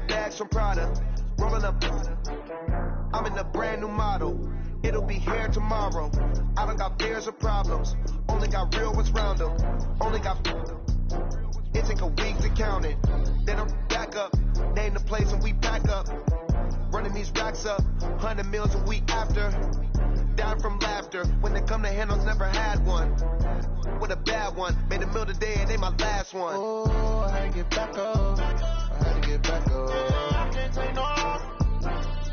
bags from Prada. Rolling up, I'm in a brand new model. It'll be here tomorrow. I don't got fears or problems. Only got real ones round them. Only got. It take a week to count it. Then I'm back up. Name the place and we pack up. Running these racks up. 100 meals a week after. Down from laughter. When they come to handles, never had one. With a bad one. Made a meal today and they my last one. Oh, I had to get back up. I had to get back up. I can't take no off.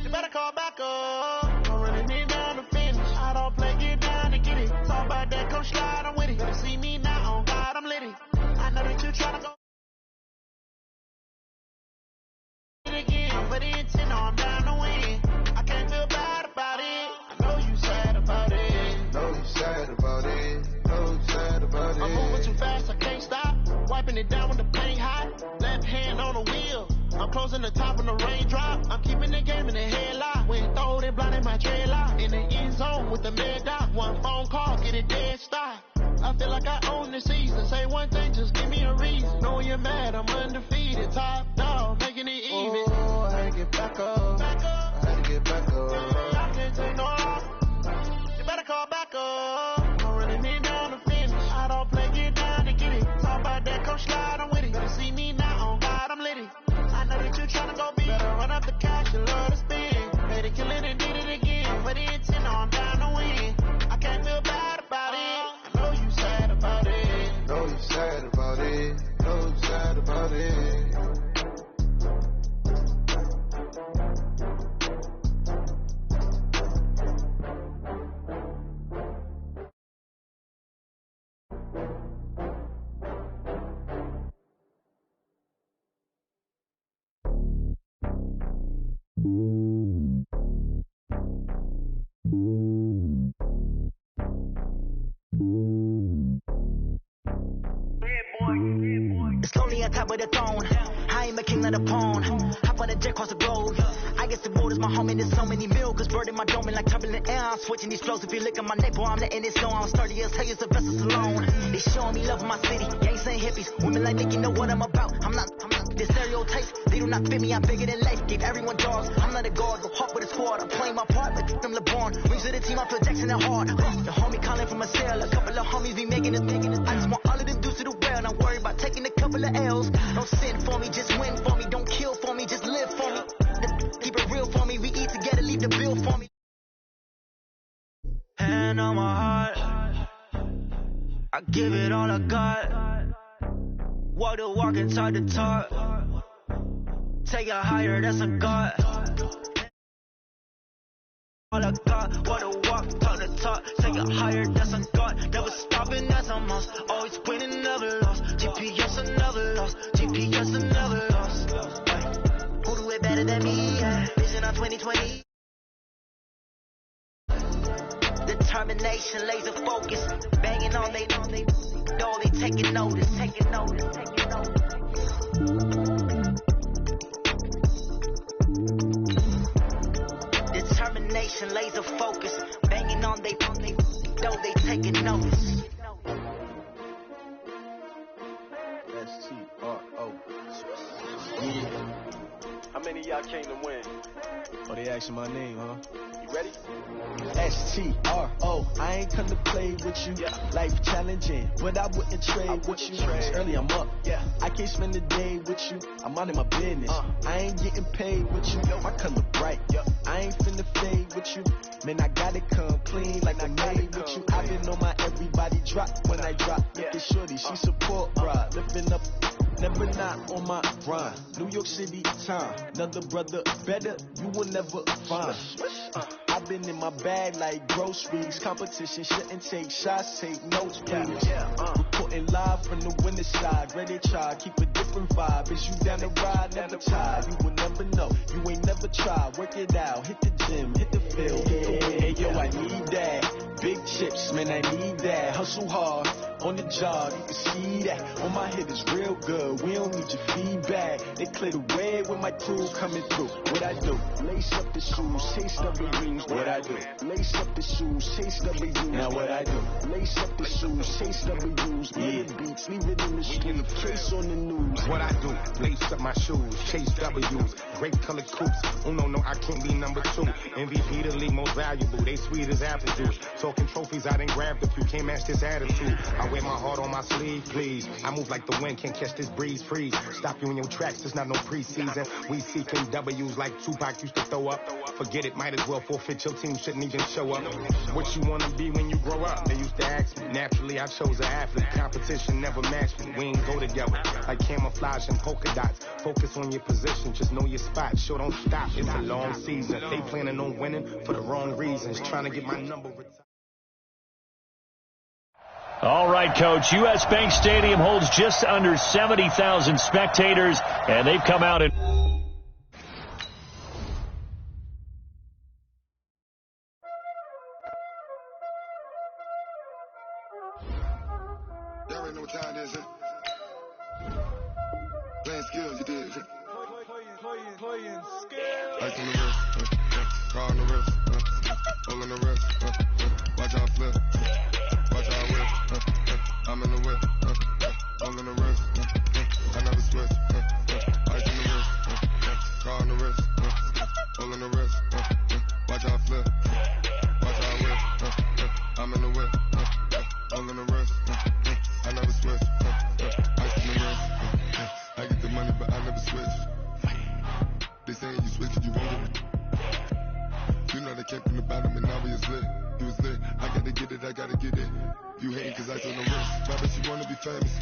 You better call back up. I'm running it down to finish. I don't play, get down to get it. Talk about that, come slide, I'm with it. Better see me now, on God, I'm litty. I know that you tryna go again, but it's in, I'm down to win. I can't feel bad about it. I know you sad about it. Know you sad about it. Know you sad about it. I'm moving too fast, I can't stop. Wiping it down when the paint hot. Left hand on the wheel. I'm closing the top when the raindrop. I'm keeping the game in the headlock. When throwed it, blinding my dreadlock. In the end zone with the mad dot. One phone call, get it dead stop. I feel like I own the season. Say one thing, just give me a reason. Knowing you're mad, I'm undefeated. Top dog, making it even. Oh, I had to get back up. I had to get back up. I can't take no off. You better call back up. I'm running it down to finish. I don't play, get down to get it. Talk about that, come slide, I'm with it. Better see me now, on God, I'm litty. I know that you tryna go big. Better run up the cash, you love to spend. Made it, kill it, and did it again. But it's in, I'm down to win. I can't feel bad about it. I know you sad about it. Know you sad about it. Know you sad about it. It's lonely on top of the throne. I ain't a king of the pawn. Hop on the jet across the globe. I guess the road is my home and there's so many milkers. Bird in my dome and like turbulent air. I'm switching these flows. If you look at my neck, boy, I'm letting it snow. I'm sturdy as hell as the vessels alone. They showing me love in my city. Gangs ain't hippies. Women like Nicky know what I'm about. I'm not the stereotypes. They do not fit me. I'm bigger than life. Gave everyone dogs. I'm not a guard. Go hawk with a squad. I'm playing my part like them LeBron. Rings to the team. I feel Jackson and hard. The homie calling from a cell. A couple of homies be making it. I just want all of them dudes to the well. Not worry about taking a couple of L's. Don't sin for me, just win for me. Don't kill for me, just live for me. Keep it real for me. We eat together, leave the bill for me. Hand on my heart, I give it all I got. Walk the walk and talk the talk. Take it higher, that's a God. All I got, walk the walk, talk the talk. Take it higher, that's a God. Never stopping, that's a must. Always winning, never lost. GPS, I never lost. GPS, I never lost. Who do it better than me? Vision on 2020. Determination, laser focus. Banging on they door, they taking notice. Determination, laser focus. Banging on they door, they taking notice. S-T-R-O. Yeah. How many of y'all came to win? Oh, they asking my name, huh? You ready? S-T-R-O. I ain't come to play with you. Yeah. Life challenging, but I wouldn't trade with you. It's early, I'm up. Yeah. I can't spend the day with you. I'm out of my business. I ain't getting paid with you. My color bright. Yeah. I ain't finna fade with you. Man, I gotta come clean like I made with you. I been on my everybody drop when I drop. Look at shorty, she support, bruh. Lifting up. Never not on my grind. New York City time. Another brother better, you will never find. I've been in my bag like groceries. Competition shouldn't take shots, take notes, please. Reporting live from the winter side. Ready to try, keep a different vibe. Is you down the ride, never tired. You will never know, you ain't never tried. Work it out, hit the gym, hit the field. Hey yo, I need that. Big chips, man, I need that. Hustle hard. On the job, you can see that. On my head is real good. We don't need your feedback. They clear the way with my crew coming through. What I do? Lace up the shoes, taste of the rings. What I do? Lace up the shoes, taste of the rings. Now what I do? Lace up the shoes. shoes, chase W's, edit beats, leave it in the street, case on the news. What I do, lace up my shoes, chase W's, great colored coops. Oh no, I can't be number 2. MVP the league most valuable, they sweet as apple juice. Talking trophies, I done grabbed a few, can't match this attitude. I wear my heart on my sleeve, please. I move like the wind, can't catch this breeze, freeze. Stop you in your tracks, it's not no preseason. We seeking W's like Tupac used to throw up. Forget it, might as well forfeit, your team shouldn't even show up. What you wanna be when you grow up? They used to ask me. Naturally, I chose an athlete. Competition never matched me. We ain't go together like camouflage and polka dots. Focus on your position, just know your spot. Sure, don't stop. It's a long season. They planning on winning for the wrong reasons. Trying to get my number retired. All right, Coach. U.S. Bank Stadium holds just under 70,000 spectators, and they've come out and... Y'all already know what time it is, huh? Playing skills, you did. Playing skills. Ice on the wrist, car on the wrist, hole in the wrist, watch out flip, watch out whip, I'm in the whip, hole in the wrist, I never switch, ice on the wrist, car on the wrist, hole in the wrist, watch out flip, watch out whip, I'm in the whip, hole in the wrist, I never switch, ice on the wrist, I get the money but I never switch. They saying you switch it, you won't get it. You know they came from the bottom and now we is lit. You was lit, I gotta get it, I gotta get it. You hating cause I on the wrist. My bitch, you wanna be famous,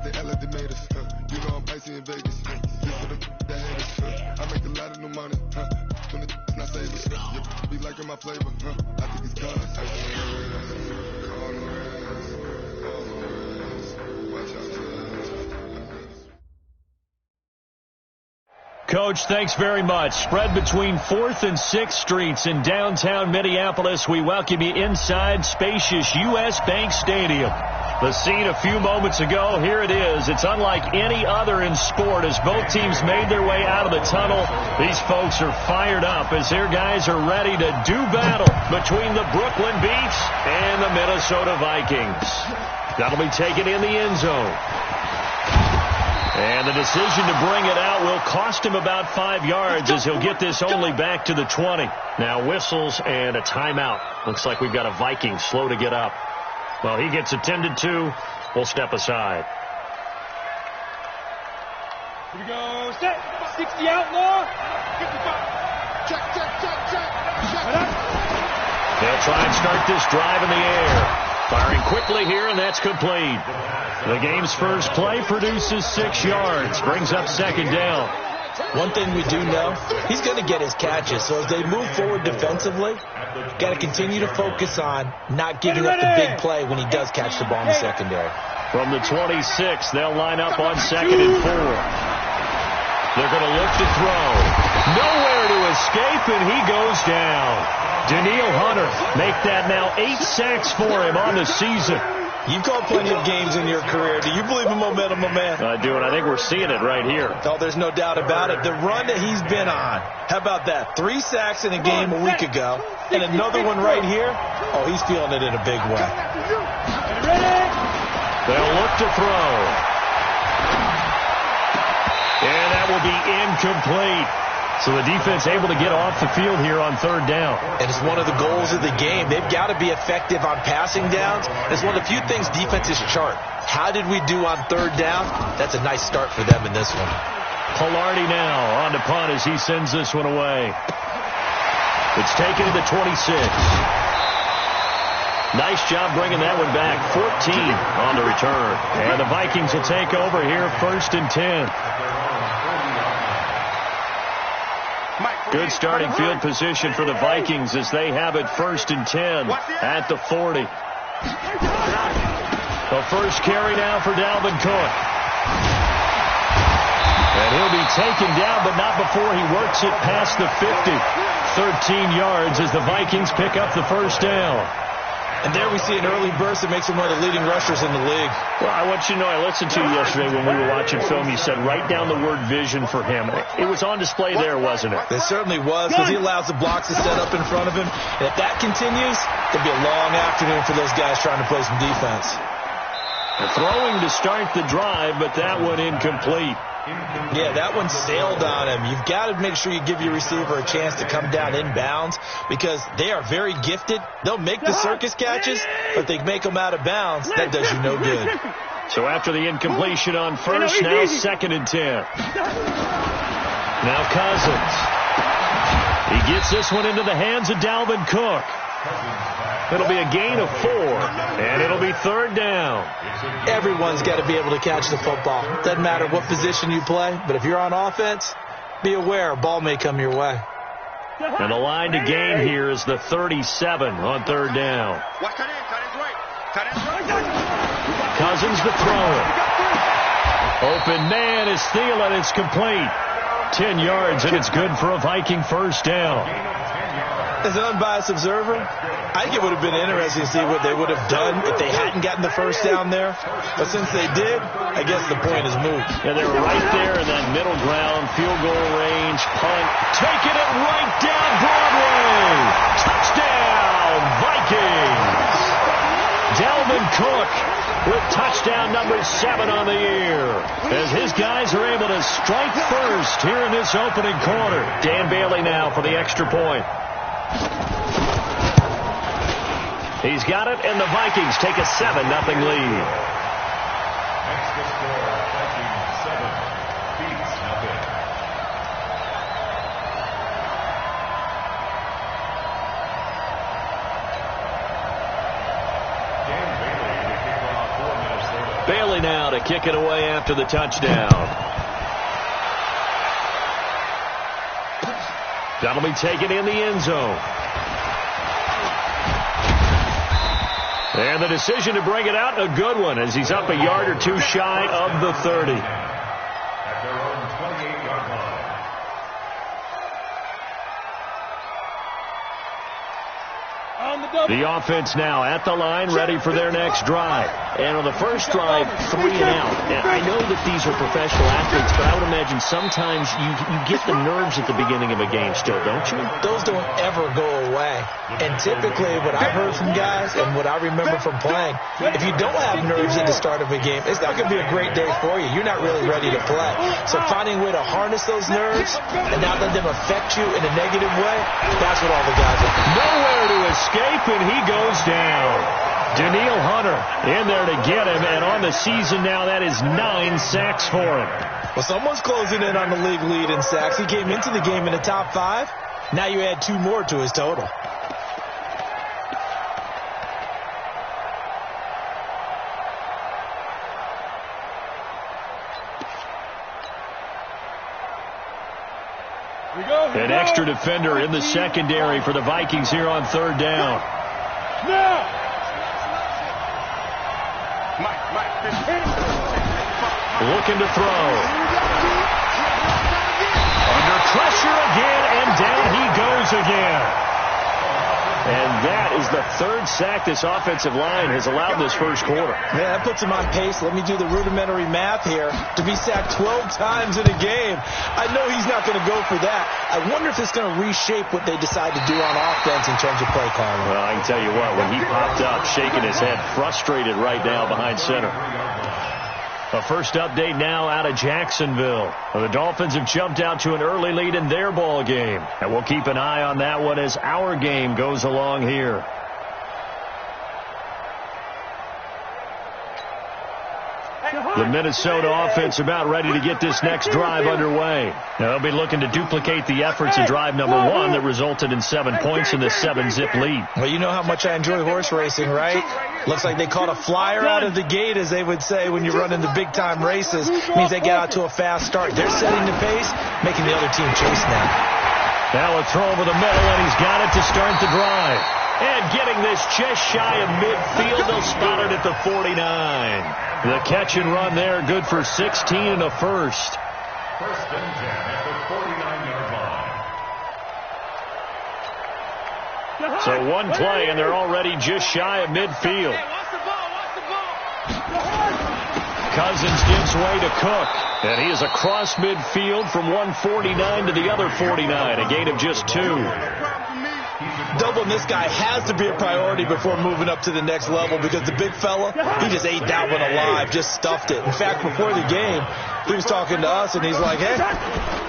They act like they made us, You know I'm icy in Vegas, This for the that haters, I make a lot of new money, When it's not savings, You be liking my flavor, I think it's cause ice on the wrist, on the wrist, on the wrist. Watch out, Coach, thanks very much. Spread between 4th and 6th Streets in downtown Minneapolis. We welcome you inside spacious U.S. Bank Stadium. The scene a few moments ago, here it is. It's unlike any other in sport as both teams made their way out of the tunnel. These folks are fired up as their guys are ready to do battle between the Brooklyn Beats and the Minnesota Vikings. That'll be taken in the end zone. And the decision to bring it out will cost him about 5 yards as he'll get this only back to the 20. Now whistles and a timeout. Looks like we've got a Viking slow to get up. Well, he gets attended to. We'll step aside. Here we go. Set. 60 out more. 55. Check. They'll try and start this drive in the air. Firing quickly here, and that's complete. The game's first play produces 6 yards. Brings up second down. One thing we do know, he's going to get his catches. So as they move forward defensively, got to continue to focus on not giving up the big play when he does catch the ball in the secondary. From the 26, they'll line up on 2nd and 4. They're going to look to throw. Nowhere to escape, and he goes down. Danielle Hunter make that now 8 sacks for him on the season. You've called plenty of games in your career. Do you believe in momentum, my man? I do, and I think we're seeing it right here. Oh, there's no doubt about it. The run that he's been on. How about that? 3 sacks in a game a week ago, and another one right here. Oh, he's feeling it in a big way. They'll look to throw. And that will be incomplete. So the defense able to get off the field here on 3rd down. And it's one of the goals of the game. They've got to be effective on passing downs. It's one of the few things defenses chart. How did we do on 3rd down? That's a nice start for them in this one. Pilardi now on the punt as he sends this one away. It's taken to the 26. Nice job bringing that one back. 14 on the return. And the Vikings will take over here 1st and 10. Good starting field position for the Vikings as they have it 1st and 10 at the 40. The first carry now for Dalvin Cook. And he'll be taken down, but not before he works it past the 50. 13 yards as the Vikings pick up the first down. And there we see an early burst that makes him one of the leading rushers in the league. Well, I want you to know, I listened to you yesterday when we were watching film. You said write down the word vision for him. It was on display there, wasn't it? It certainly was, because he allows the blocks to set up in front of him. And if that continues, it'll be a long afternoon for those guys trying to play some defense. Throwing to start the drive, but that one incomplete. Yeah, that one sailed on him. You've got to make sure you give your receiver a chance to come down inbounds because they are very gifted. They'll make the circus catches, but they make them out of bounds. That does you no good. So after the incompletion on first, now 2nd and 10. Now Cousins. He gets this one into the hands of Dalvin Cook. It'll be a gain of 4, and it'll be 3rd down. Everyone's got to be able to catch the football. Doesn't matter what position you play, but if you're on offense, be aware a ball may come your way. And the line to gain here is the 37 on 3rd down. Cousins to throw it. Open man is Thielen. It's complete. 10 yards, and it's good for a Viking 1st down. As an unbiased observer, I think it would have been interesting to see what they would have done if they hadn't gotten the 1st down there. But since they did, I guess the point is moot. And they were right there in that middle ground, field goal range, punt, taking it right down Broadway. Touchdown, Vikings. Dalvin Cook with touchdown number 7 on the year, as his guys are able to strike first here in this opening quarter. Dan Bailey now for the extra point. He's got it, and the Vikings take a 7-0 lead. Bailey now to kick it away after the touchdown. That'll be taken in the end zone. And the decision to bring it out, a good one, as he's up a yard or two shy of the 30. At their own 28-yard line. The offense now at the line, ready for their next drive. And on the first drive, 3 and out. And I know that these are professional athletes, but I would imagine sometimes you get the nerves at the beginning of a game still, don't you? Those don't ever go away. And typically what I've heard from guys and what I remember from playing, if you don't have nerves at the start of a game, it's not going to be a great day for you. You're not really ready to play. So finding a way to harness those nerves and not let them affect you in a negative way, that's what all the guys are. Nowhere to escape, and he goes down. Daniil Hunter in there to get him, and on the season now, that is 9 sacks for him. Well, someone's closing in on the league lead in sacks. He came into the game in the top 5. Now you add 2 more to his total. An extra defender in the secondary for the Vikings here on 3rd down. Looking to throw. Under pressure again, and down he goes again. And that is the 3rd sack this offensive line has allowed this first quarter. Yeah, that puts him on pace. Let me do the rudimentary math here. To be sacked 12 times in a game, I know he's not going to go for that. I wonder if it's going to reshape what they decide to do on offense in terms of play calling. Well, I can tell you what, when he popped up, shaking his head, frustrated right now behind center. A first update now out of Jacksonville. The Dolphins have jumped out to an early lead in their ball game. And we'll keep an eye on that one as our game goes along here. The Minnesota offense about ready to get this next drive underway. Now, they'll be looking to duplicate the efforts in drive number 1 that resulted in 7 points in the 7-zip lead. Well, you know how much I enjoy horse racing, right? Looks like they caught a flyer out of the gate, as they would say when you run into big-time races. It means they get out to a fast start. They're setting the pace, making the other team chase now. Now a throw over the middle, and he's got it to start the drive. And getting this just shy of midfield, they'll spot it at the 49. The catch and run there, good for 16 and a first. 1st and 10 at the 49-yard line. So one play, and they're already just shy of midfield. Cousins gives way to Cook, and he is across midfield from 149 to the other 49, a gain of just 2. Doubling this guy has to be a priority before moving up to the next level, because the big fella, he just ate that one alive, just stuffed it. In fact, before the game, he was talking to us, and he's like, hey,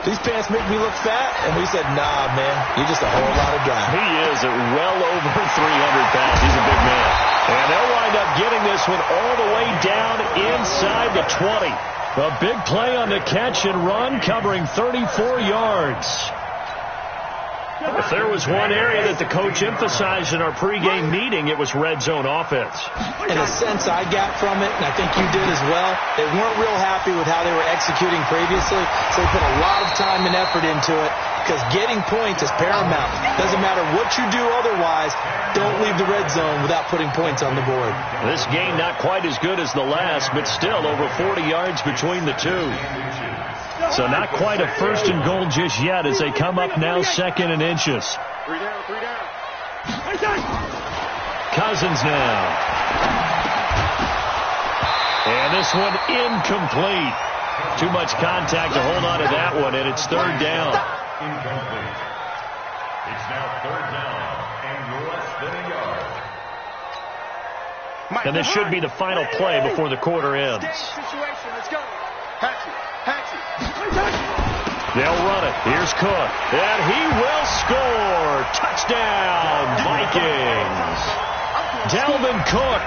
these pants make me look fat. And we said, nah, man, you're just a whole lot of guy. He is at well over 300 pounds. He's a big man. And they'll wind up getting this one all the way down inside the 20. A big play on the catch and run, covering 34 yards. If there was one area that the coach emphasized in our pregame meeting, it was red zone offense. In a sense I got from it, and I think you did as well, they weren't real happy with how they were executing previously, so they put a lot of time and effort into it, because getting points is paramount. Doesn't matter what you do otherwise, don't leave the red zone without putting points on the board. This game not quite as good as the last, but still over 40 yards between the two. So not quite a first and goal just yet as they come up now second and inches. 3 down. Cousins now. And this one incomplete. Too much contact to hold on to that one, and it's third down. Incomplete. It's now third down and less than a yard. And this should be the final play before the quarter ends. Situation. Let's go. Hatchet. They'll run it. Here's Cook. And he will score. Touchdown, Vikings. Dalvin Cook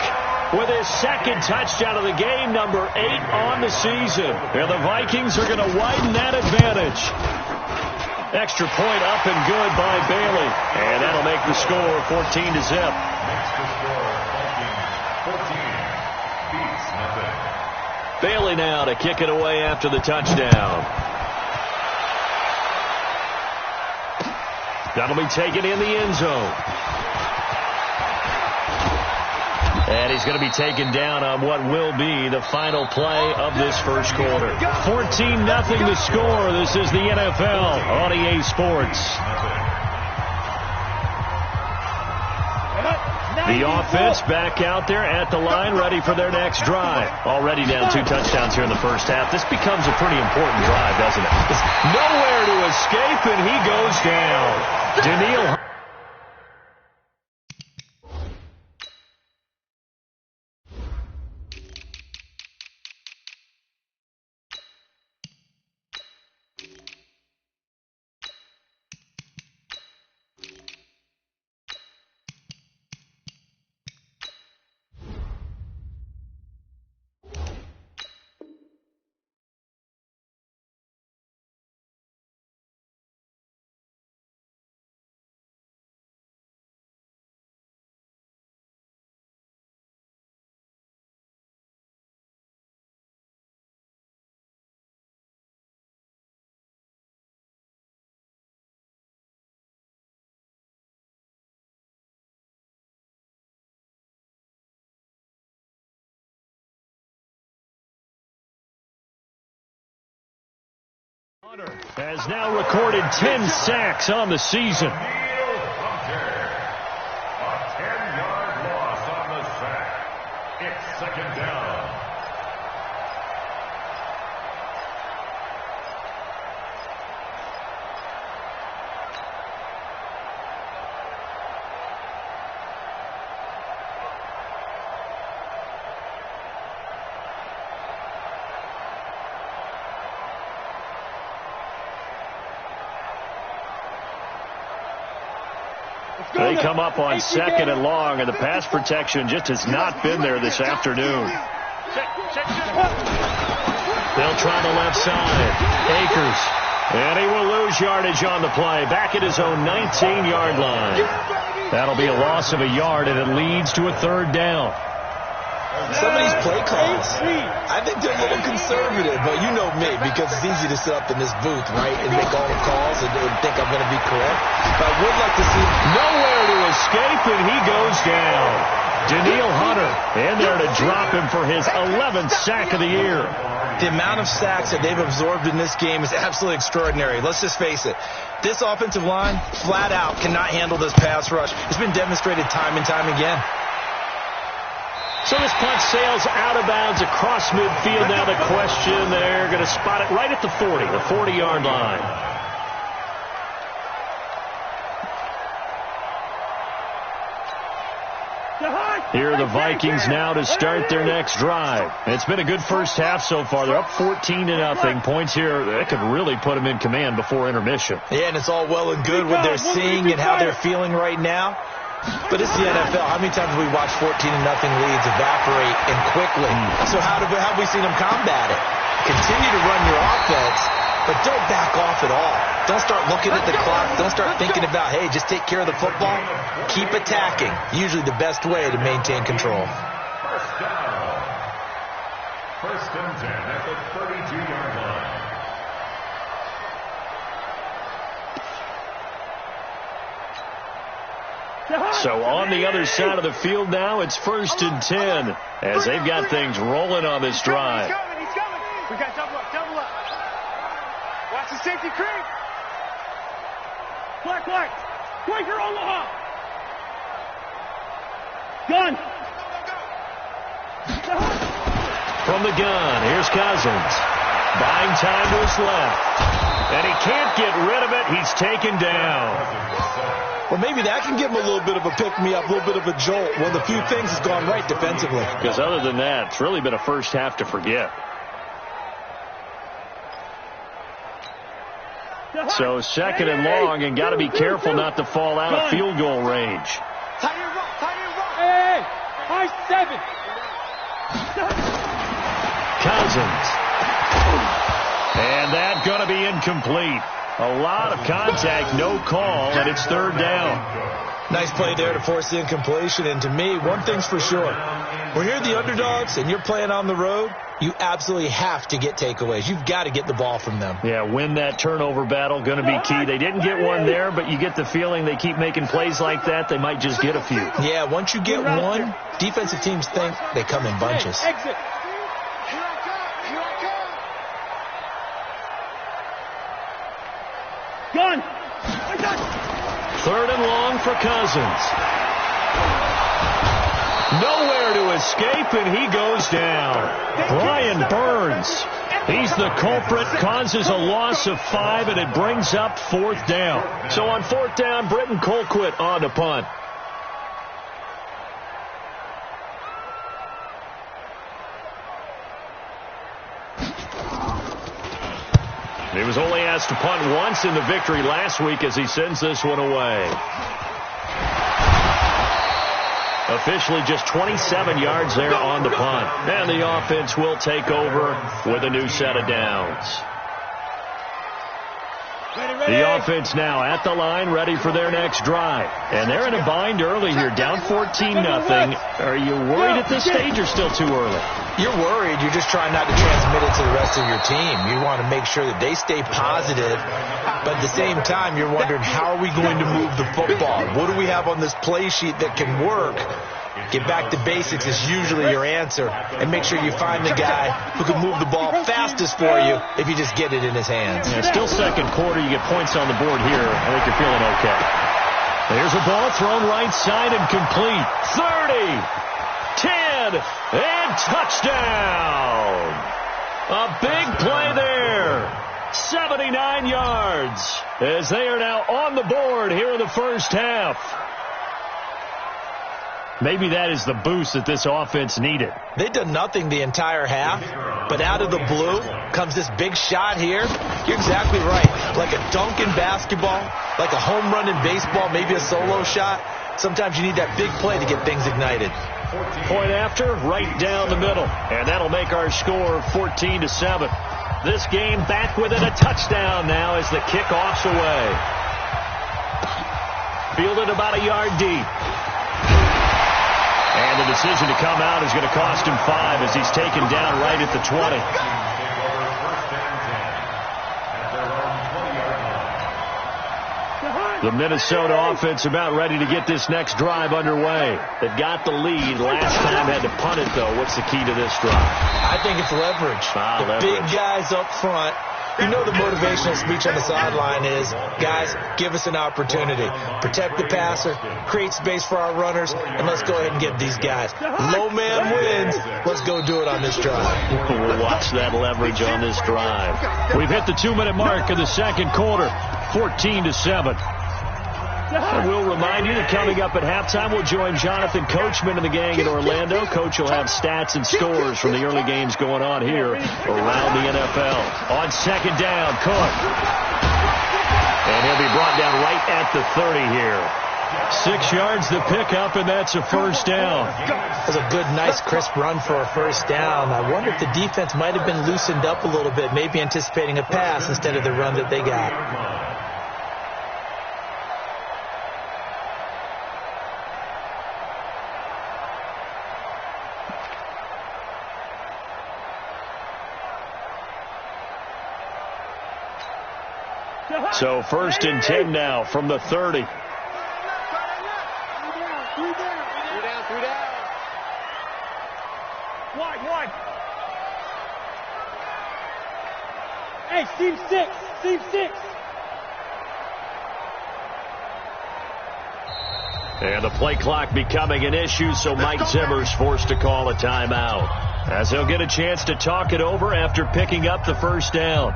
with his second touchdown of the game, number 8 on the season. And the Vikings are going to widen that advantage. Extra point up and good by Bailey. And that'll make the score 14-0. Makes the score Vikings 14. Beats nothing. Bailey now to kick it away after the touchdown. That'll be taken in the end zone. And he's going to be taken down on what will be the final play of this first quarter. 14-0 the score. This is the NFL on EA Sports. The offense back out there at the line, ready for their next drive. Already down 2 touchdowns here in the first half. This becomes a pretty important drive, doesn't it? It's nowhere to escape, and he goes down. Daniil. Has now recorded 10 sacks on the season. A 10-yard loss on the sack. It's second down. They come up on second and long, and the pass protection just has not been there this afternoon. They'll try the left side. Akers. And he will lose yardage on the play. Back at his own 19-yard line. That'll be a loss of a yard, and it leads to a third down. Some of these play calls, I think they're a little conservative, but you know me, because it's easy to sit up in this booth, right, and make all the calls and think I'm going to be correct. But I would like to see nowhere to escape, and he goes down. Daniil Hunter in there to drop him for his 11th sack of the year. The amount of sacks that they've absorbed in this game is absolutely extraordinary. Let's just face it. This offensive line, flat out, cannot handle this pass rush. It's been demonstrated time and time again. So this punt sails out of bounds across midfield. Now the question, they're going to spot it right at the 40, the 40-yard line. Here are the Vikings now to start their next drive. It's been a good first half so far. They're up 14-0. Points here, that could really put them in command before intermission. Yeah, and it's all well and good what they're seeing and how they're feeling right now. But it's the NFL. How many times have we watched 14-0 leads evaporate and quickly? So how have we seen them combat it? Continue to run your offense, but don't back off at all. Don't start looking at the clock. Don't start thinking about, hey, just take care of the football. Keep attacking. Usually the best way to maintain control. First down. First and 10 at the 32-yard line. So on the other side of the field now, it's 1st and 10 as they've got things rolling on this drive. He's coming. We got double up. Watch the safety creep. Black. Quaker Omaha. Gun. From the gun, here's Cousins. Buying time to his left. And he can't get rid of it. He's taken down. Well, maybe that can give him a little bit of a pick-me-up, a little bit of a jolt. One of the few things has gone right defensively. Because other than that, it's really been a first half to forget. So 2nd and long, and got to be careful not to fall out of field goal range. Hey, high 7. Cousins. And that's going to be incomplete. A lot of contact, no call, and it's 3rd down. Nice play there to force the incompletion. And to me, one thing's for sure. When you're the underdogs and you're playing on the road, you absolutely have to get takeaways. You've got to get the ball from them. Yeah, win that turnover battle, going to be key. They didn't get one there, but you get the feeling they keep making plays like that, they might just get a few. Yeah, once you get one, defensive teams think they come in bunches. Exit. Gun. 3rd and long for Cousins. Nowhere to escape, and he goes down. Brian Burns. He's the culprit, causes a loss of 5, and it brings up 4th down. So on 4th down, Britton Colquitt on the punt. He was only asked to punt once in the victory last week as he sends this one away. Officially just 27 yards there on the punt. And the offense will take over with a new set of downs. The offense now at the line, ready for their next drive. And they're in a bind early here, down 14-0. Are you worried at this stage or still too early? You're worried. You're just trying not to transmit it to the rest of your team. You want to make sure that they stay positive. But at the same time, you're wondering, how are we going to move the football? What do we have on this play sheet that can work? Get back to basics is usually your answer. And make sure you find the guy who can move the ball fastest for you if you just get it in his hands. Yeah, still 2nd quarter. You get points on the board here. I think you're feeling okay. There's a ball thrown right side and complete. 30, 10, and touchdown. A big play there. 79 yards as they are now on the board here in the first half. Maybe that is the boost that this offense needed. They've done nothing the entire half, but out of the blue comes this big shot here. You're exactly right. Like a dunk in basketball, like a home run in baseball, maybe a solo shot. Sometimes you need that big play to get things ignited. Point after, right down the middle. And that'll make our score 14-7. This game back within a touchdown now as the kickoff's away. Fielded about a yard deep. And the decision to come out is going to cost him 5 as he's taken down right at the 20. The Minnesota offense about ready to get this next drive underway. They've got the lead. Last time had to punt it, though. What's the key to this drive? I think it's leverage. Leverage. Big guys up front. You know the motivational speech on the sideline is, guys, give us an opportunity. Protect the passer, create space for our runners, and let's go ahead and get these guys. Low man wins. Let's go do it on this drive. We'll watch that leverage on this drive. We've hit the 2-minute mark of the second quarter, 14-7. And we'll remind you that coming up at halftime, we'll join Jonathan Coachman and the gang in Orlando. Coach will have stats and scores from the early games going on here around the NFL. On second down, Cook. And he'll be brought down right at the 30 here. 6 yards the pickup, and that's a first down. That was a good, nice, crisp run for a first down. I wonder if the defense might have been loosened up a little bit, maybe anticipating a pass instead of the run that they got. So 1st and 10 now from the 30. 3 down. Wide. Hey, seam 6. And the play clock becoming an issue, so Mike Zimmer's forced to call a timeout, as he'll get a chance to talk it over after picking up the first down.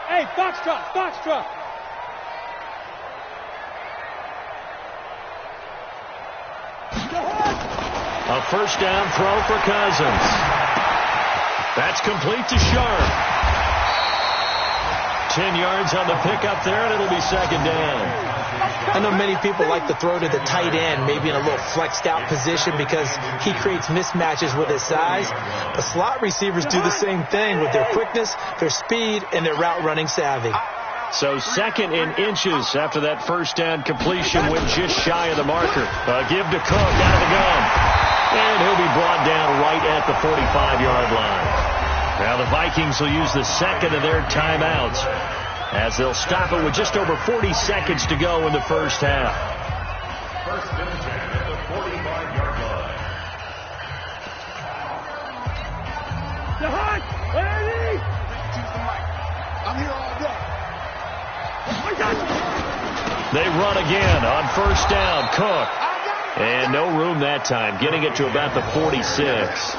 Hey, Foxtrot. A first down throw for Cousins. That's complete to Sharp. 10 yards on the pickup there, and it'll be second down. I know many people like to throw to the tight end, maybe in a little flexed out position because he creates mismatches with his size. But slot receivers do the same thing with their quickness, their speed, and their route running savvy. So 2nd in inches after that first down completion, went just shy of the marker. Give to Cook out of the gun. And he'll be brought down right at the 45-yard line. Now the Vikings will use the second of their timeouts, as they'll stop it with just over 40 seconds to go in the first half. 1st and 10 at the 45-yard line. I'm here all day. They run again on first down. Cook. And no room that time, getting it to about the 46.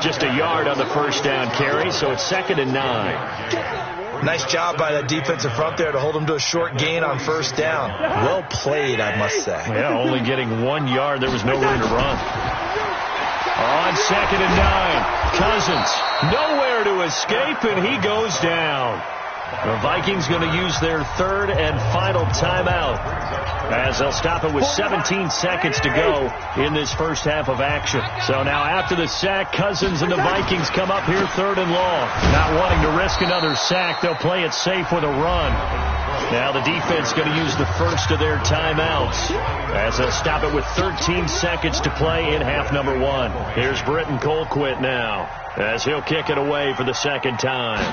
Just a yard on the first down carry, so it's 2nd and 9. Nice job by that defensive front there to hold him to a short gain on first down. Well played, I must say. Yeah, only getting 1 yard. There was no room to run. On 2nd and 9, Cousins nowhere to escape, and he goes down. The Vikings going to use their 3rd and final timeout, as they'll stop it with 17 seconds to go in this first half of action. So now after the sack, Cousins and the Vikings come up here 3rd and long. Not wanting to risk another sack, they'll play it safe with a run. Now the defense going to use the first of their timeouts, as they'll stop it with 13 seconds to play in half number 1. Here's Britton Colquitt now, as he'll kick it away for the second time.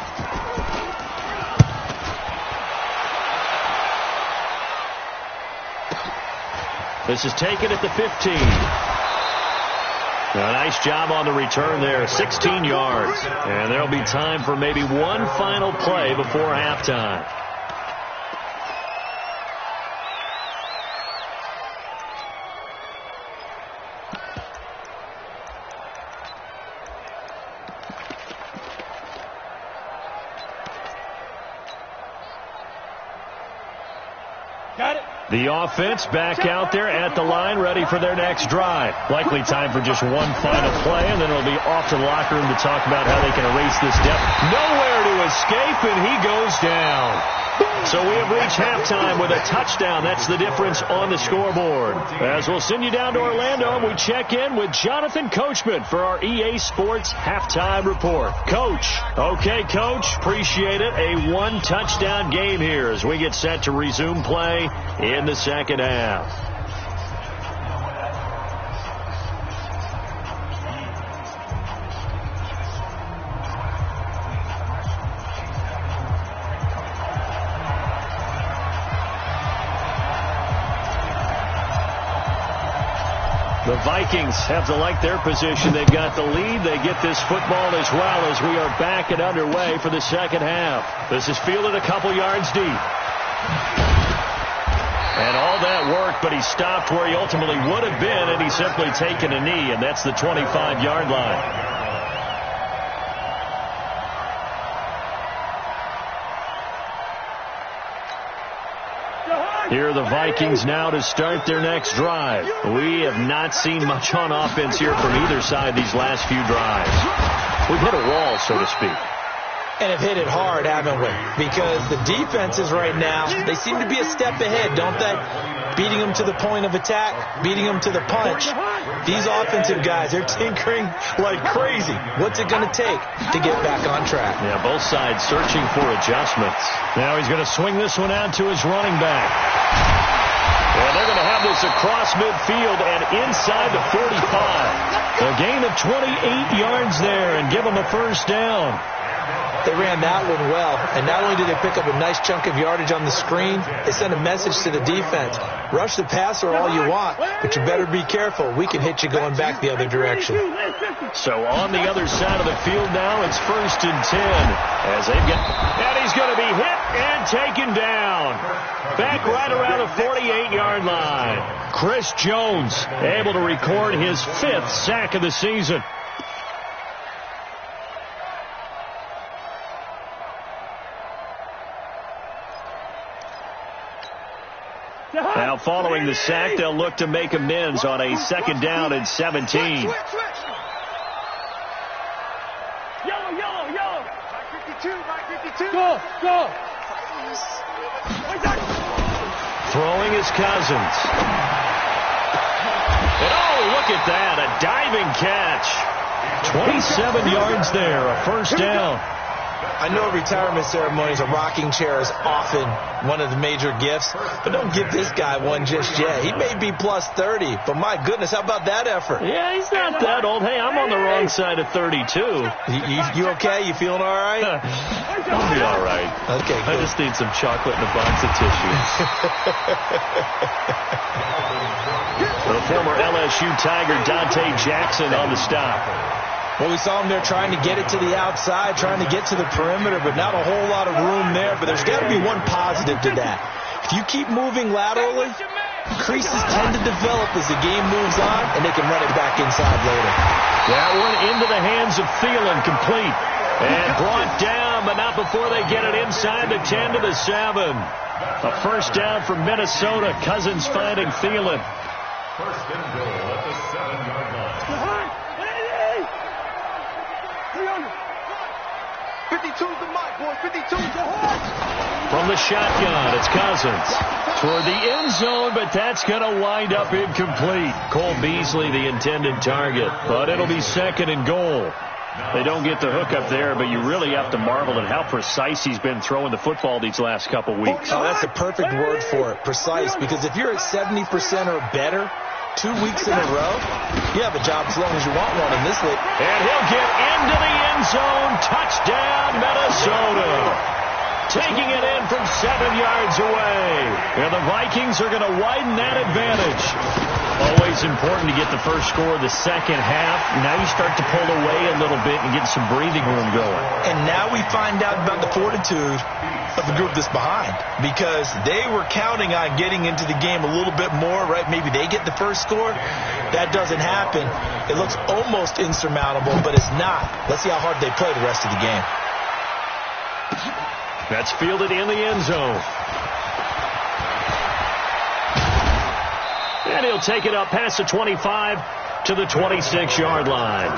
This is taken at the 15. A nice job on the return there, 16 yards. And there'll be time for maybe one final play before halftime. Got it. The offense back out there at the line, ready for their next drive. Likely time for just one final play, and then it'll be off to the locker room to talk about how they can erase this debt. Nowhere to escape, and he goes down. So we have reached halftime with a touchdown. That's the difference on the scoreboard. As we'll send you down to Orlando, and we check in with Jonathan Coachman for our EA Sports Halftime Report. Coach. Okay, Coach. Appreciate it. A one-touchdown game here as we get set to resume play in the second half. The Vikings have to like their position. They've got the lead. They get this football as well as we are back and underway for the second half. This is fielded a couple yards deep. And all that worked, but he stopped where he ultimately would have been, and he's simply taken a knee, and that's the 25-yard line. Here are the Vikings now to start their next drive. We have not seen much on offense here from either side these last few drives. We've hit a wall, so to speak. And have hit it hard, haven't we? Because the defenses right now, they seem to be a step ahead, don't they? Beating them to the point of attack, beating them to the punch. These offensive guys, they're tinkering like crazy. What's it going to take to get back on track? Yeah, both sides searching for adjustments. Now he's going to swing this one out to his running back. Well, they're going to have this across midfield and inside the 45. A gain of 28 yards there and give them a first down. They ran that one well, and not only did they pick up a nice chunk of yardage on the screen, they sent a message to the defense. Rush the passer all you want, but you better be careful. We can hit you going back the other direction. So on the other side of the field now, it's 1st and 10. As they've got, and he's going to be hit and taken down. Back right around the 48-yard line. Chris Jones able to record his 5th sack of the season. Now, following the sack, they'll look to make amends on a 2nd down and 17. Yellow. Back 52. Go. Throwing is Cousins. And look at that, a diving catch. 27 yards there, a first down. I know retirement ceremonies, a rocking chair is often one of the major gifts, but don't give this guy one just yet. He may be plus 30, but my goodness, how about that effort? Yeah, he's not that old. Hey, I'm on the wrong side of 32. You okay? You feeling all right? I'll be all right. Okay, good. I just need some chocolate and a box of tissues. The former LSU Tiger Dante Jackson on the stop. Well, we saw him there trying to get it to the outside, trying to get to the perimeter, but not a whole lot of room there. But there's got to be one positive to that. If you keep moving laterally, creases tend to develop as the game moves on, and they can run it back inside later. That one into the hands of Thielen, complete. And brought down, but not before they get it inside the 10 to the 7. A first down from Minnesota. Cousins finding Thielen. First and goal at the 7-yard line. 52's the mic, boy. 52's the horse. From the shotgun, it's Cousins toward the end zone, but that's going to wind up incomplete. Cole Beasley, the intended target, but it'll be 2nd and goal. They don't get the hook up there, but you really have to marvel at how precise he's been throwing the football these last couple weeks. Oh, that's the perfect word for it, precise, because if you're at 70% or better 2 weeks in a row, you have a job as long as you want one in this league. And he'll get into the end zone. Touchdown, Minnesota. Taking it in from 7 yards away. And the Vikings are going to widen that advantage. Always important to get the first score of the second half. Now you start to pull away a little bit and get some breathing room going. And now we find out about the fortitude of the group that's behind, because they were counting on getting into the game a little bit more, right? Maybe they get the first score. That doesn't happen. It looks almost insurmountable, but it's not. Let's see how hard they play the rest of the game. That's fielded in the end zone. And he'll take it up past the 25 to the 26-yard line.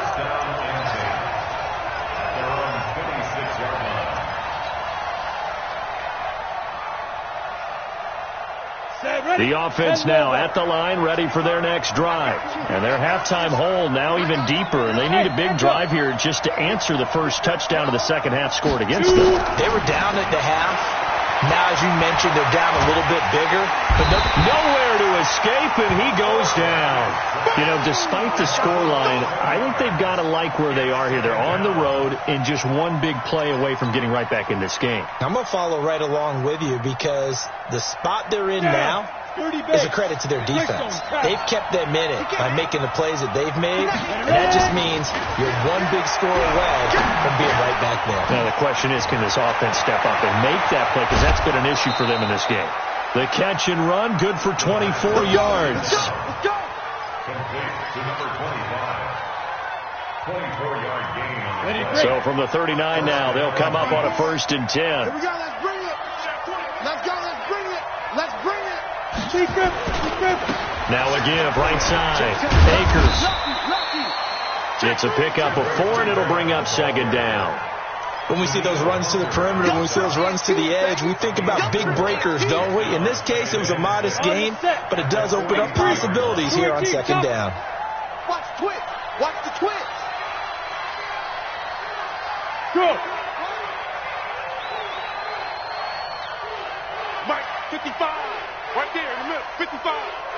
The offense now at the line, ready for their next drive. And their halftime hole now even deeper, and they need a big drive here just to answer the first touchdown of the second half scored against them. They were down at the half. Now, as you mentioned, they're down a little bit bigger, but nowhere to escape, and he goes down. You know, despite the scoreline, I think they've got to like where they are here. They're on the road and just one big play away from getting right back in this game. I'm going to follow right along with you because the spot they're in now is a credit to their defense. They've kept them in it by making the plays that they've made, and that just means you're one big score away from being right back there. Now, the question is, can this offense step up and make that play? Because that's been an issue for them in this game. The catch and run, good for 24 yards. Complete to number 25. 24-yard gain on the So from the 39 now, they'll come up on a 1st and 10. Here we go, let's bring it. Let's go, let's bring it. Let's bring it. Now a give, right side. Akers. It's a pickup of 4, and it'll bring up 2nd down. When we see those runs to the perimeter, when we see those runs to the edge, we think about big breakers, don't we? In this case, it was a modest gain, but it does open up possibilities here on 2nd down. Watch twitch. Watch the twitch. Go. Mike, 55. Right there in the middle. 55.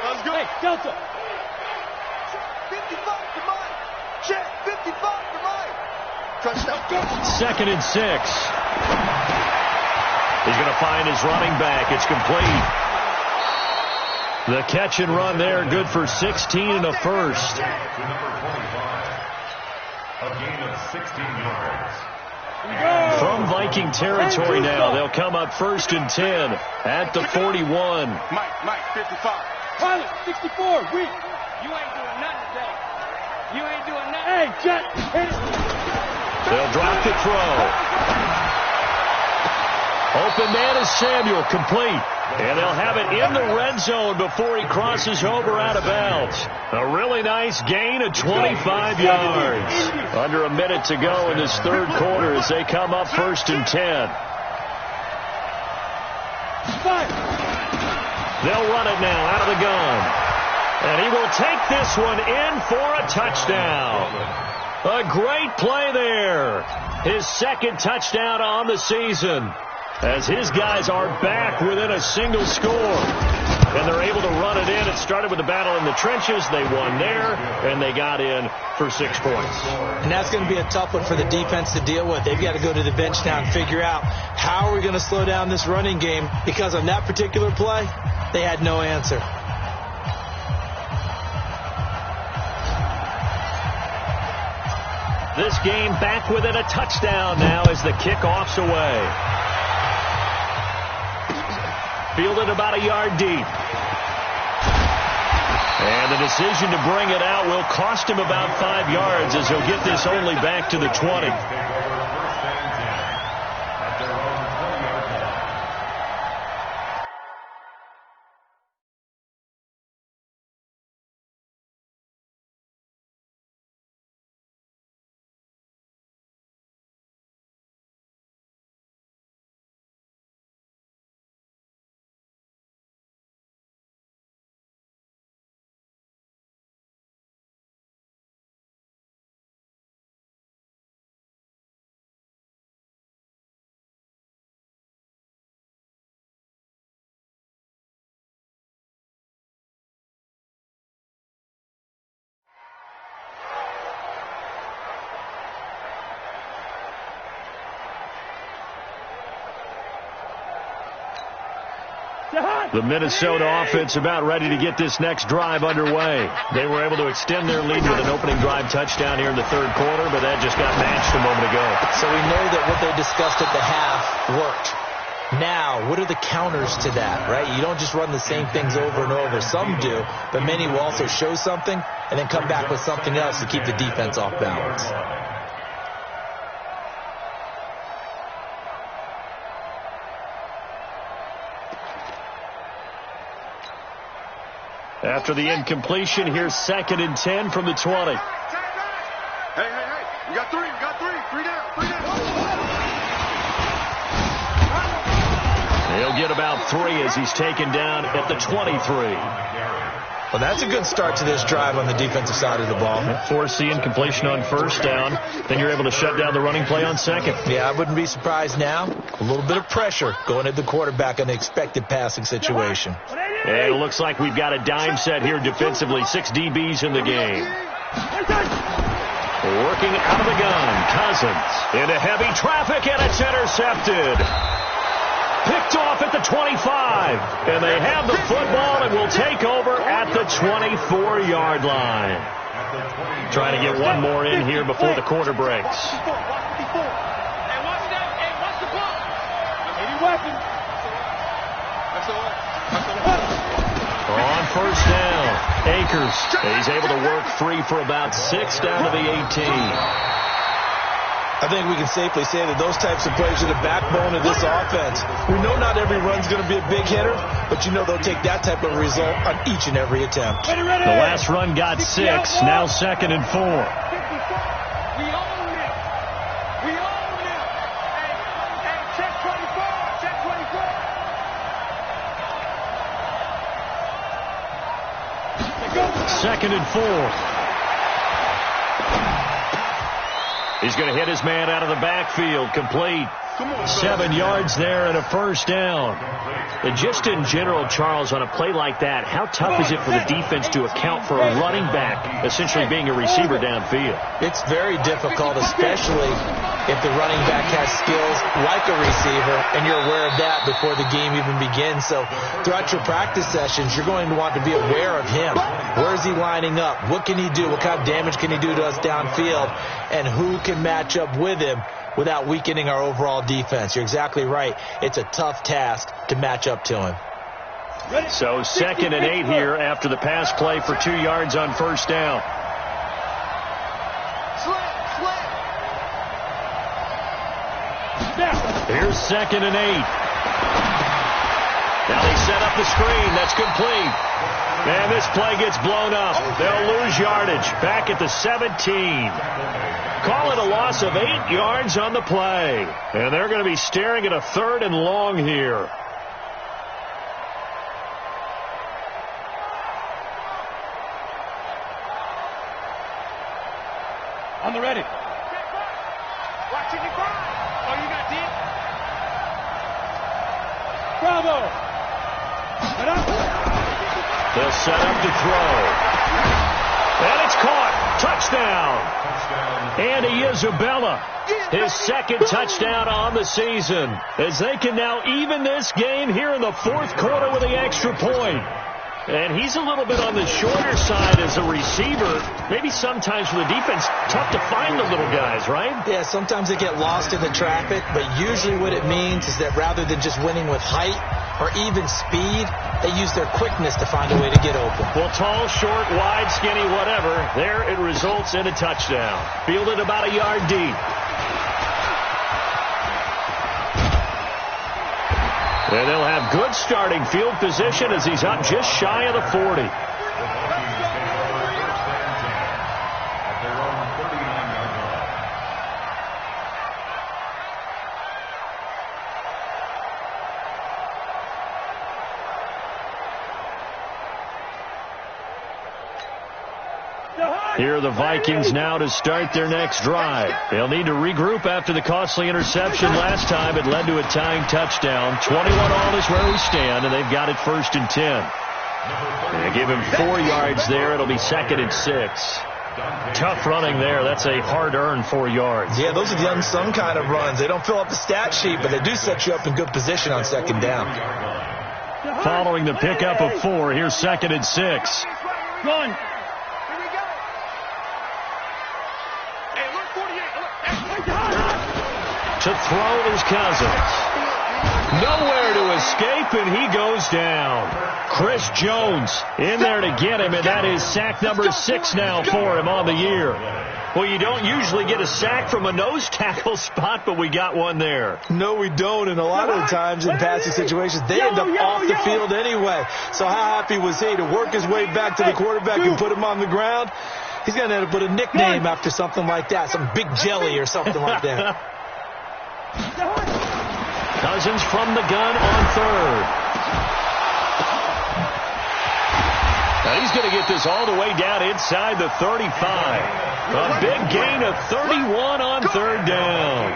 Let's go. Hey, Delta. 55 to Mike. Check. 55 to Mike. Touchdown. 2nd and 6. He's going to find his running back. It's complete. The catch and run there, good for 16 and a first. to number 25. A gain of 16 yards. From Viking territory now, they'll come up 1st and 10 at the 41. Mike, 55. Pilot, 64, weak. You ain't doing nothing today. You ain't doing nothing. Hey, Jet, hit it. They'll drop the throw. Open man is Samuel, complete. And they'll have it in the red zone before he crosses over out of bounds. A really nice gain of 25 yards. Under a minute to go in this 3rd quarter as they come up 1st and 10. They'll run it now out of the gun. And he will take this one in for a touchdown. A great play there. His 2nd touchdown on the season. As his guys are back within a single score. And they're able to run it in. It started with the battle in the trenches. They won there, and they got in for 6 points. And that's going to be a tough one for the defense to deal with. They've got to go to the bench now and figure out how are we going to slow down this running game, because on that particular play, they had no answer. This game back within a touchdown now as the kickoff's away. Fielded about a yard deep. And the decision to bring it out will cost him about 5 yards as he'll get this only back to the 20. The Minnesota offense about ready to get this next drive underway. They were able to extend their lead with an opening drive touchdown here in the 3rd quarter, but that just got matched a moment ago. So we know that what they discussed at the half worked. Now, what are the counters to that, right? You don't just run the same things over and over. Some do, but many will also show something and then come back with something else to keep the defense off balance. After the incompletion, here's 2nd and 10 from the 20. Hey. You got three. Three down. He'll get about 3 as he's taken down at the 23. Well, that's a good start to this drive on the defensive side of the ball. Force the incompletion on 1st down. Then you're able to shut down the running play on 2nd. Yeah, I wouldn't be surprised now. A little bit of pressure going at the quarterback in the expected passing situation. And it looks like we've got a dime set here defensively. 6 DBs in the game. Working out of the gun. Cousins into heavy traffic, and it's intercepted. Picked off at the 25. And they have the football and will take over at the 24-yard line. Trying to get one more in here before the quarter breaks. On 1st down, Akers. He's able to work free for about 6 down to the 18. I think we can safely say that those types of plays are the backbone of this offense. We know not every run's going to be a big hitter, but you know they'll take that type of result on each and every attempt. The last run got 6, now 2nd and 4. We own it. Hey, check 24. 2nd and 4. He's going to hit his man out of the backfield. Complete. 7 yards there and a 1st down. And just in general, Charles, on a play like that, how tough is it for the defense to account for a running back essentially being a receiver downfield? It's very difficult, especially if the running back has skills like a receiver, and you're aware of that before the game even begins. So throughout your practice sessions, you're going to want to be aware of him. Where is he lining up? What can he do? What kind of damage can he do to us downfield? And who can match up with him without weakening our overall defense? You're exactly right. It's a tough task to match up to him. So 2nd and 8 here after the pass play for 2 yards on 1st down. Here's 2nd and 8. Now they set up the screen. That's complete. And this play gets blown up. They'll lose yardage back at the 17. Call it a loss of 8 yards on the play. And they're going to be staring at a 3rd and long here. On the ready. Watching the crowd. Oh, you got deep. Bravo. They'll set up to throw. And it's caught. Touchdown. Andy Isabella, his 2nd touchdown on the season, as they can now even this game here in the 4th quarter with the extra point. And he's a little bit on the shorter side as a receiver. Maybe sometimes for the defense, tough to find the little guys, right? Yeah, sometimes they get lost in the traffic, but usually what it means is that rather than just winning with height or even speed, they use their quickness to find a way to get open. Well, tall, short, wide, skinny, whatever, there it results in a touchdown. Fielded about a yard deep. And they'll have good starting field position as he's up just shy of the 40. Here are the Vikings now to start their next drive. They'll need to regroup after the costly interception last time. It led to a tying touchdown. 21-all is where we stand, and they've got it 1st and 10. They give him 4 yards there. It'll be 2nd and 6. Tough running there. That's a hard-earned 4 yards. Yeah, those are the unsung kind of runs. They don't fill up the stat sheet, but they do set you up in good position on 2nd down. Following the pickup of 4, here's 2nd and 6. Run. To throw is Cousins. Nowhere to escape, and he goes down. Chris Jones in there to get him, and that is sack number 6 now for him on the year. Well, you don't usually get a sack from a nose tackle spot, but we got one there. No, we don't, and a lot of the times in passing situations, they end up off the field anyway. So how happy was he to work his way back to the quarterback and put him on the ground? He's going to end up with a nickname after something like that, some Big Jelly or something like that. Cousins from the gun on third. Now he's going to get this all the way down inside the 35. A big gain of 31 on third down.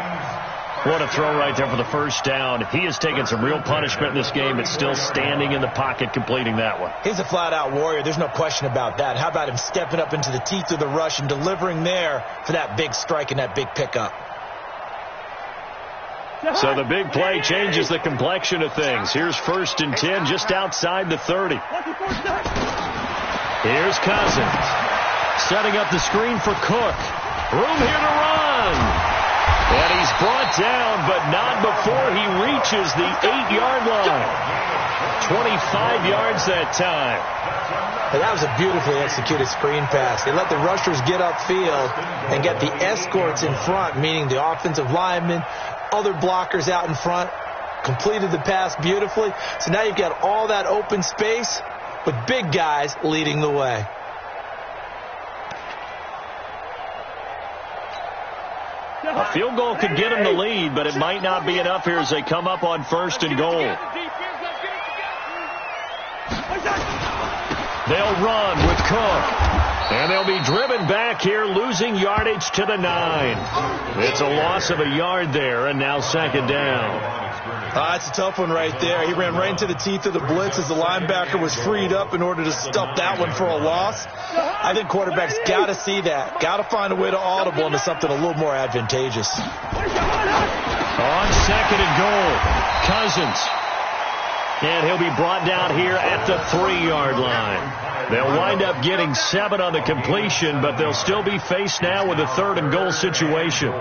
What a throw right there for the first down. He has taken some real punishment in this game, but still standing in the pocket completing that one. He's a flat-out warrior. There's no question about that. How about him stepping up into the teeth of the rush and delivering there for that big strike and that big pickup? So the big play changes the complexion of things. Here's 1st and 10 just outside the 30. Here's Cousins. Setting up the screen for Cook. Room here to run. And he's brought down, but not before he reaches the 8-yard line. 25 yards that time. That was a beautifully executed screen pass. They let the rushers get upfield and get the escorts in front, meaning the offensive linemen, other blockers out in front, completed the pass beautifully. So now you've got all that open space with big guys leading the way. A field goal could get them the lead, but it might not be enough here as they come up on 1st and goal. They'll run with Cook. And they'll be driven back here, losing yardage to the 9. It's a loss of a yard there, and now 2nd down. That's a tough one right there. He ran right into the teeth of the blitz as the linebacker was freed up in order to stuff that one for a loss. I think quarterbacks got to see that. Got to find a way to audible into something a little more advantageous. On 2nd and goal, Cousins. And he'll be brought down here at the 3-yard line. They'll wind up getting 7 on the completion, but they'll still be faced now with a 3rd and goal situation.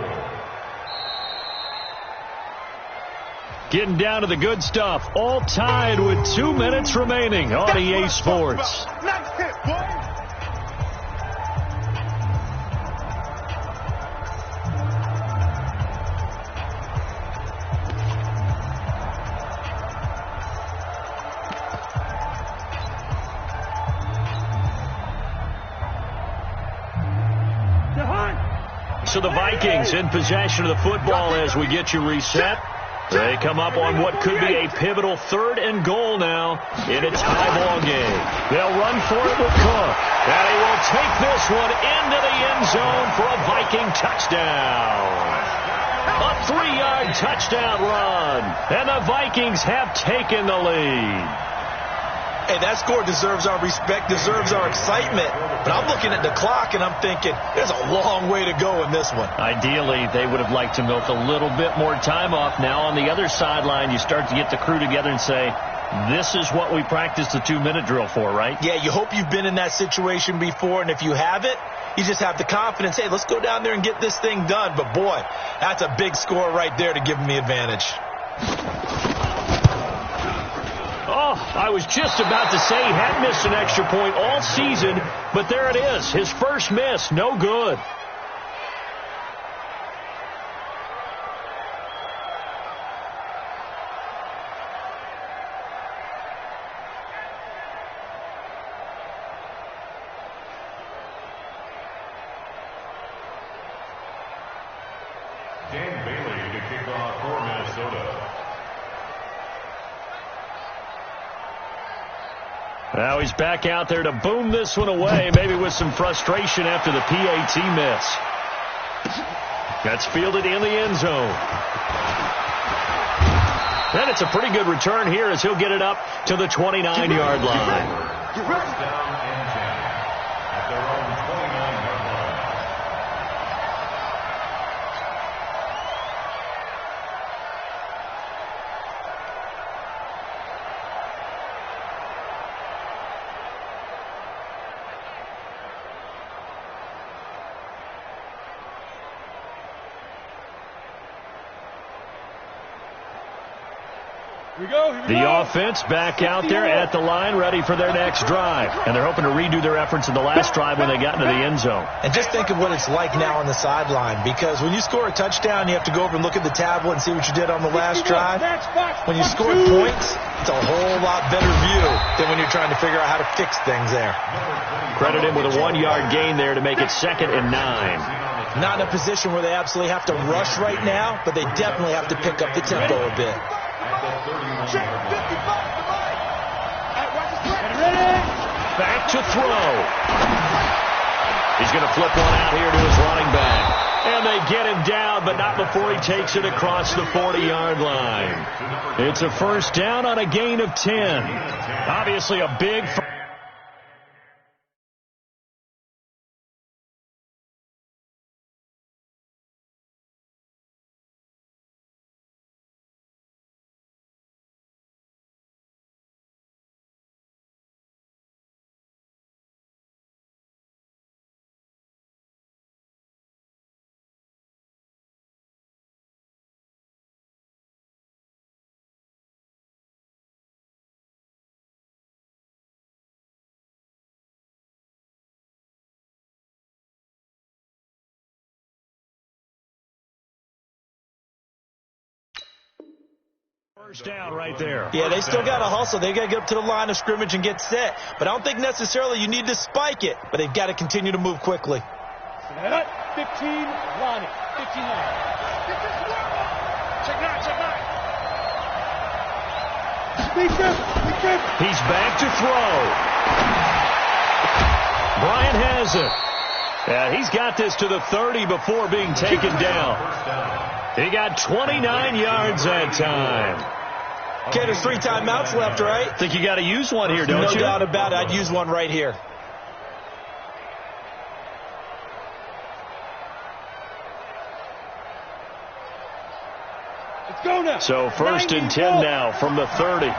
Getting down to the good stuff. All tied with 2 minutes remaining on EA Sports. So the Vikings in possession of the football as we get you reset. They come up on what could be a pivotal 3rd and goal now in a tie ball game. They'll run for it with Cook. And he will take this one into the end zone for a Viking touchdown. A 3-yard touchdown run. And the Vikings have taken the lead. Hey, that score deserves our respect, deserves our excitement. But I'm looking at the clock, and I'm thinking, there's a long way to go in this one. Ideally, they would have liked to milk a little bit more time off. Now, on the other sideline, you start to get the crew together and say, this is what we practiced the 2-minute drill for, right? Yeah, you hope you've been in that situation before, and if you haven't, you just have the confidence, hey, let's go down there and get this thing done. But, boy, that's a big score right there to give them the advantage. Oh, I was just about to say he had missed an extra point all season, but there it is. His first miss, no good. Dan Bailey to kick off for Minnesota. Now he's back out there to boom this one away, maybe with some frustration after the PAT miss. That's fielded in the end zone. And it's a pretty good return here as he'll get it up to the 29-yard line. First down and 10 at their own 29-yard line. The offense back out there at the line, ready for their next drive. And they're hoping to redo their efforts in the last drive when they got into the end zone. And just think of what it's like now on the sideline, because when you score a touchdown, you have to go over and look at the tablet and see what you did on the last drive. When you score points, it's a whole lot better view than when you're trying to figure out how to fix things there. Credit him with a 1-yard gain there to make it 2nd and 9. Not in a position where they absolutely have to rush right now, but they definitely have to pick up the tempo a bit. Back to throw. He's going to flip one out here to his running back. And they get him down, but not before he takes it across the 40-yard line. It's a first down on a gain of 10. Obviously a big... First down right there. Yeah, they still got to hustle. They got to get up to the line of scrimmage and get set. But I don't think necessarily you need to spike it. But they've got to continue to move quickly. 15, Lonnie. 15 line. Check 9, check 9. He's back to throw. Bryant has it. Yeah, he's got this to the 30 before being taken down. He got 29 yards that time. Okay, there's 3 timeouts left, right? Think you got to use one here, don't you? No doubt about it. I'd use one right here. Let's go now. So 1st and 10 now from the 30.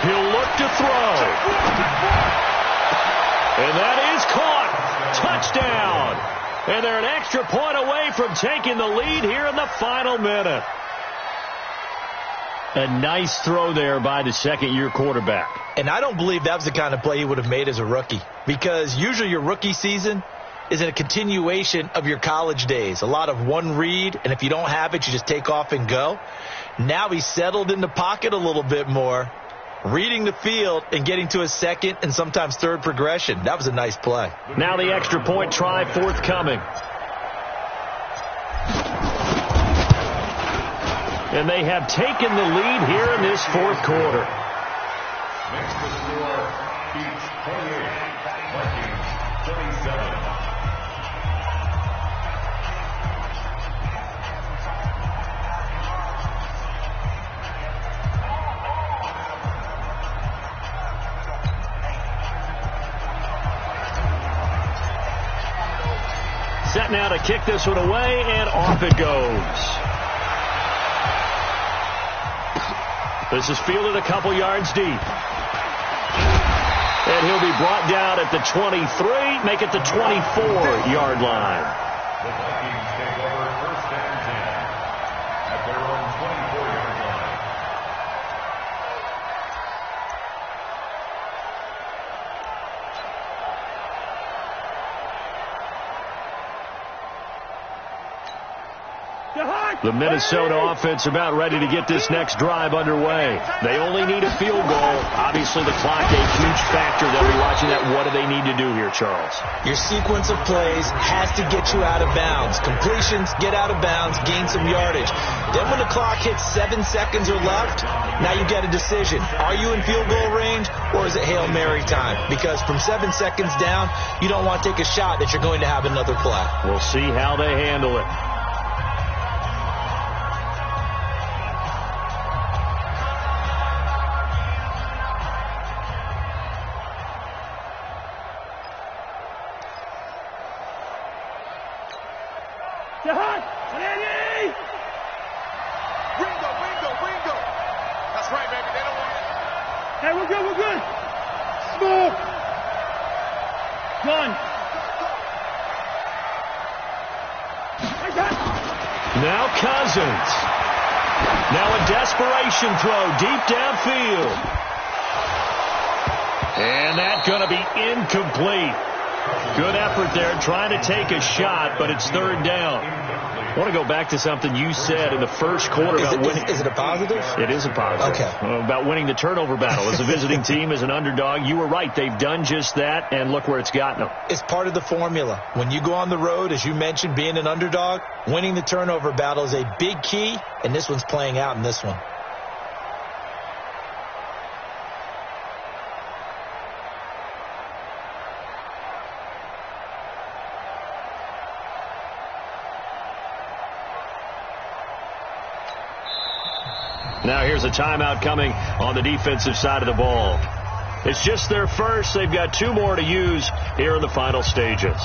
He'll look to throw. And that is caught. Touchdown. And they're an extra point away from taking the lead here in the final minute. A nice throw there by the second-year quarterback. And I don't believe that was the kind of play he would have made as a rookie, because usually your rookie season is a continuation of your college days. A lot of one read, and if you don't have it, you just take off and go. Now he's settled in the pocket a little bit more, reading the field and getting to a second and sometimes third progression. That was a nice play. Now the extra point try forthcoming. And they have taken the lead here in this 4th quarter. Next to score, Beach 28, Vikings 27. Set now to kick this one away, and off it goes. This is fielded a couple yards deep. And he'll be brought down at the 23, make it the 24-yard line. The Vikings take over 1st and 10 at their own 24-yard line. The Minnesota offense about ready to get this next drive underway. They only need a field goal. Obviously, the clock a huge factor. They'll be watching that. What do they need to do here, Charles? Your sequence of plays has to get you out of bounds. Completions, get out of bounds, gain some yardage. Then when the clock hits 7 seconds or left, now you get a decision. Are you in field goal range, or is it Hail Mary time? Because from 7 seconds down, you don't want to take a shot that you're going to have another play. We'll see how they handle it. Now Cousins. Now a desperation throw deep downfield. And that's going to be incomplete. Good effort there trying to take a shot, but it's third down. I want to go back to something you said in the first quarter about winning. Is it a positive? It is a positive. Okay. About winning the turnover battle. As a visiting team, as an underdog, you were right. They've done just that, and look where it's gotten them. It's part of the formula. When you go on the road, as you mentioned, being an underdog, winning the turnover battle is a big key, and this one's playing out in this one. Now here's a timeout coming on the defensive side of the ball. It's just their first. They've got 2 more to use here in the final stages.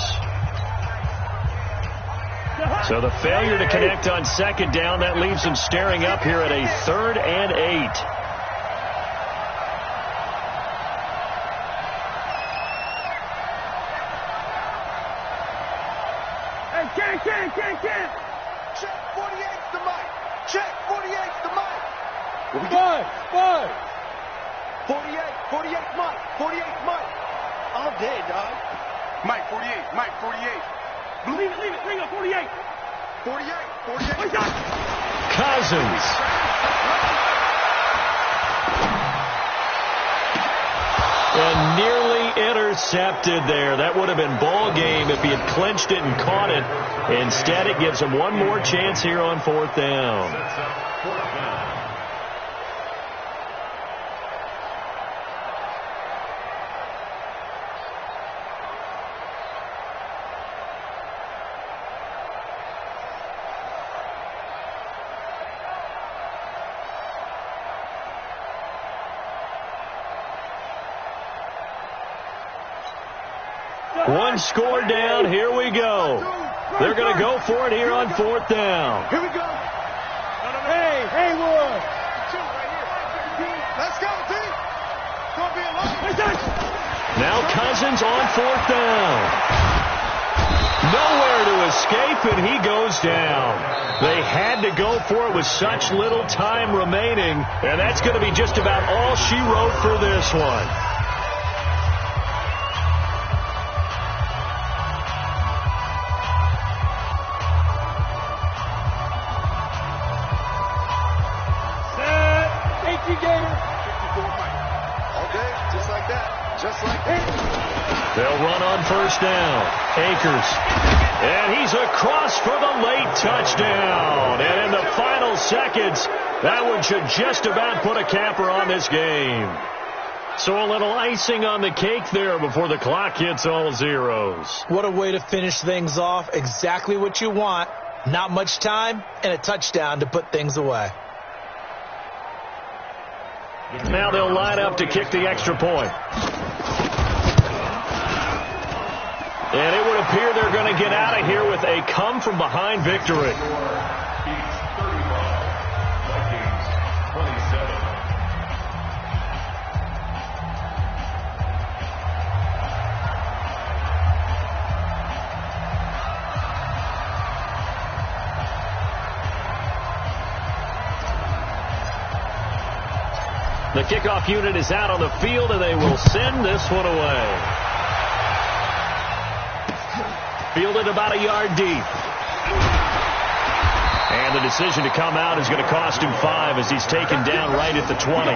So the failure to connect on second down, that leaves them staring up here at a 3rd and 8. Hey, Ken. Check 48's the mic. Check 48's the mic. Bud. 48 Mike. 48 Mike. All day, dog. Mike 48. Mike 48. Leave it. Bring up 48. 48. Cousins. And nearly intercepted there. That would have been ball game if he had clinched it and caught it. Instead, it gives him one more chance here on 4th down. One score down. Here we go. They're going to go for it here on 4th down. Here we go. Hey, Haywood. Let's go, T. Gonna be a long. Now Cousins on 4th down. Nowhere to escape, and he goes down. They had to go for it with such little time remaining, and that's going to be just about all she wrote for this one. They'll run on 1st down. Akers. And he's across for the late touchdown. And in the final seconds, that one should just about put a capper on this game. So a little icing on the cake there before the clock hits all zeros. What a way to finish things off. Exactly what you want. Not much time and a touchdown to put things away. Now they'll line up to kick the extra point. And it would appear they're going to get out of here with a come-from-behind victory. The kickoff unit is out on the field, and they will send this one away. Fielded about a yard deep. And the decision to come out is going to cost him 5 as he's taken down right at the 20.